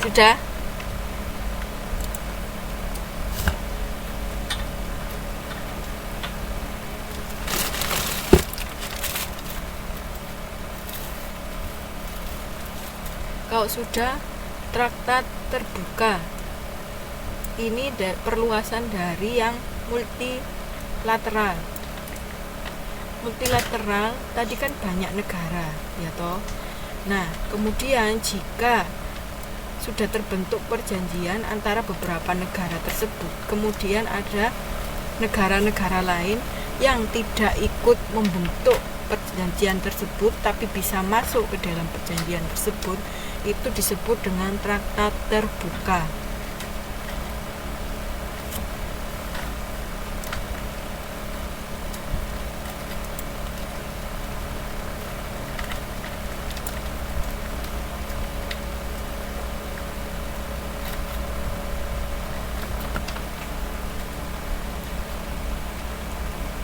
Sudah? Kalau sudah, traktat terbuka. Ini perluasan dari yang multilateral. Multilateral tadi kan banyak negara, ya toh. Nah, kemudian jika sudah terbentuk perjanjian antara beberapa negara tersebut, kemudian ada negara-negara lain yang tidak ikut membentuk perjanjian tersebut tapi bisa masuk ke dalam perjanjian tersebut, itu disebut dengan traktat terbuka.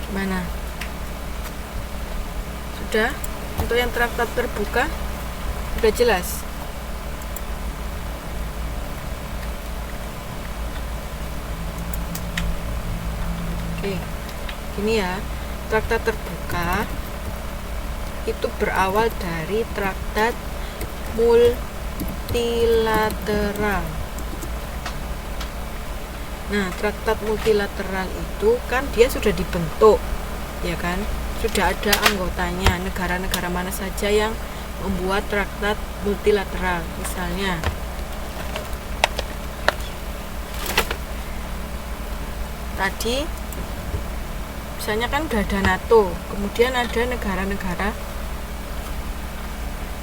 Gimana? Sudah? Untuk yang traktat terbuka sudah jelas? Oke, gini ya, traktat terbuka itu berawal dari traktat multilateral. Nah, traktat multilateral itu kan dia sudah dibentuk, ya kan? Sudah ada anggotanya, negara-negara mana saja yang membuat traktat multilateral. Misalnya, tadi misalnya kan udah ada NATO, kemudian ada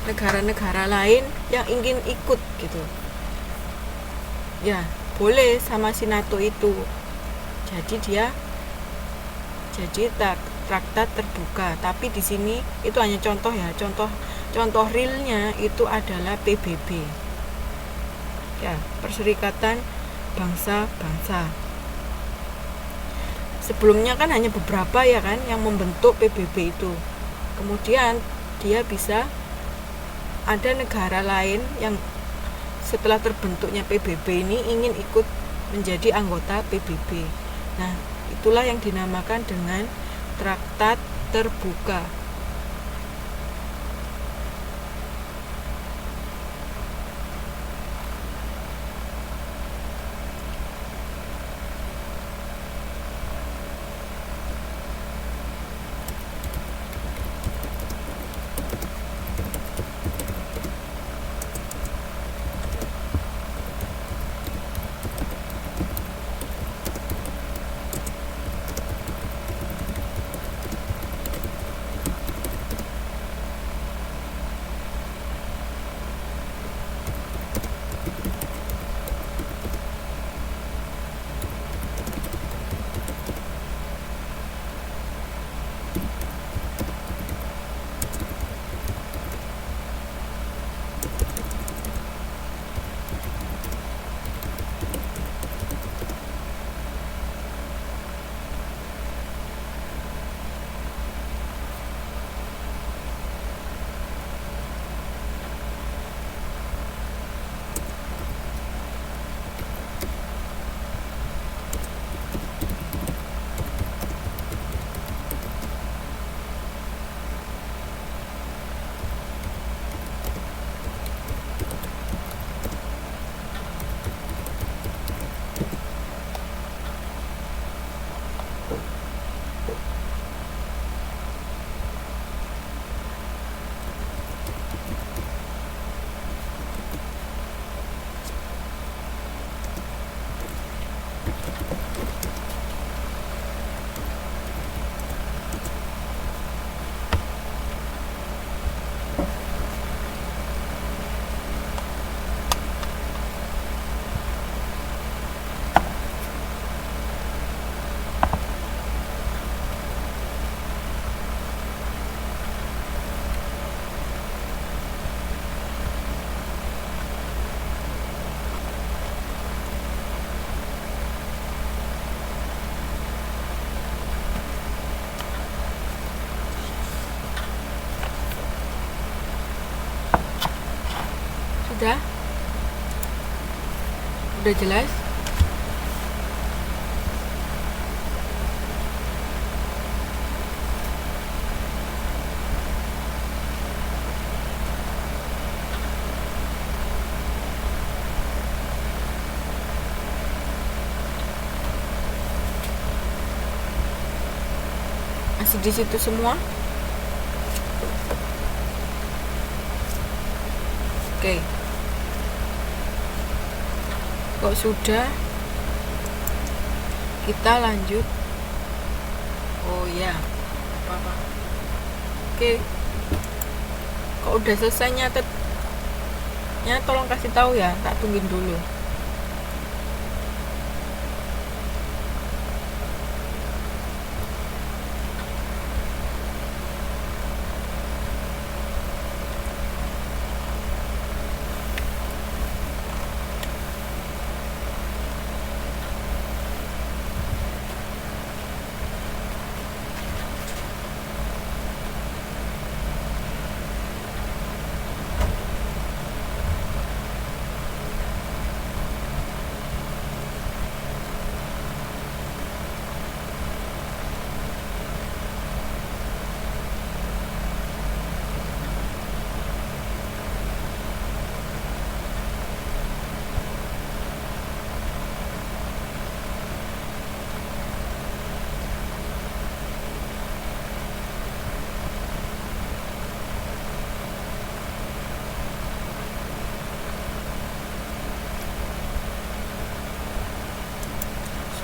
negara-negara lain yang ingin ikut gitu. Ya, boleh sama si NATO itu. Jadi traktat terbuka. Tapi di sini itu hanya contoh ya. Contoh realnya itu adalah PBB. Ya, Perserikatan Bangsa-Bangsa. Sebelumnya kan hanya beberapa ya kan yang membentuk PBB itu. Kemudian dia bisa ada negara lain yang setelah terbentuknya PBB ini ingin ikut menjadi anggota PBB. Nah, itulah yang dinamakan dengan traktat terbuka. Sudah? Udah jelas? Masih di situ semua? Oke. Kok sudah, kita lanjut. Oh ya, apa-apa. Oke. Kok udah selesai nyatetnya, tolong kasih tahu ya, tak tungguin dulu.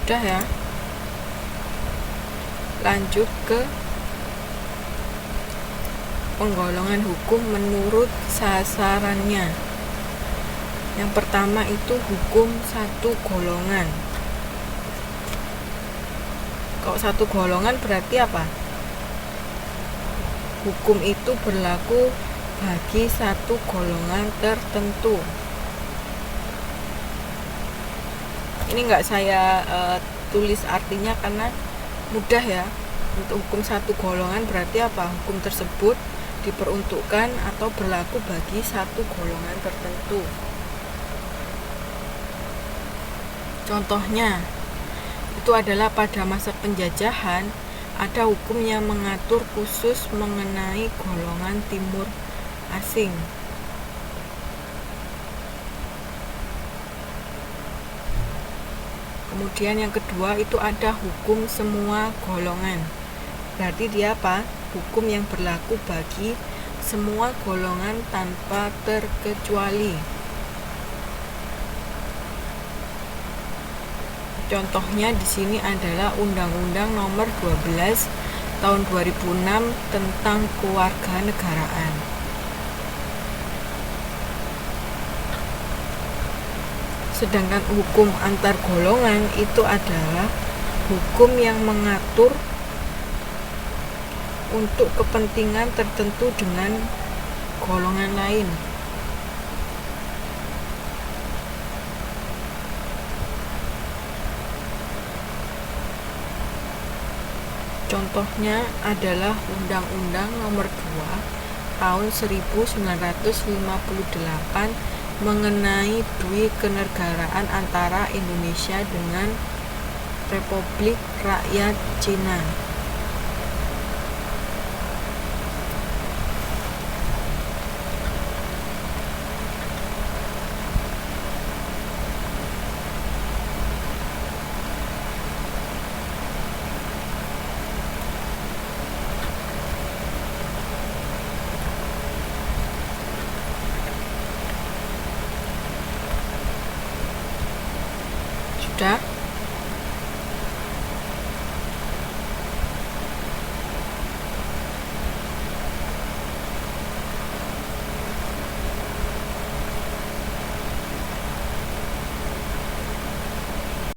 Sudah ya. Lanjut ke penggolongan hukum menurut sasarannya. Yang pertama itu hukum satu golongan. Kalau satu golongan berarti apa? Hukum itu berlaku bagi satu golongan tertentu. Ini nggak saya tulis artinya karena mudah ya. Untuk hukum satu golongan berarti apa? Hukum tersebut diperuntukkan atau berlaku bagi satu golongan tertentu. Contohnya, itu adalah pada masa penjajahan ada hukum yang mengatur khusus mengenai golongan timur asing. Kemudian yang kedua itu ada hukum semua golongan. Berarti dia apa? Hukum yang berlaku bagi semua golongan tanpa terkecuali. Contohnya di sini adalah Undang-Undang Nomor 12 Tahun 2006 tentang Kewarganegaraan. Sedangkan hukum antar golongan itu adalah hukum yang mengatur untuk kepentingan tertentu dengan golongan lain. Contohnya adalah Undang-Undang Nomor 2 Tahun 1958 mengenai dui kenegaraan antara Indonesia dengan Republik Rakyat Cina. Sudah?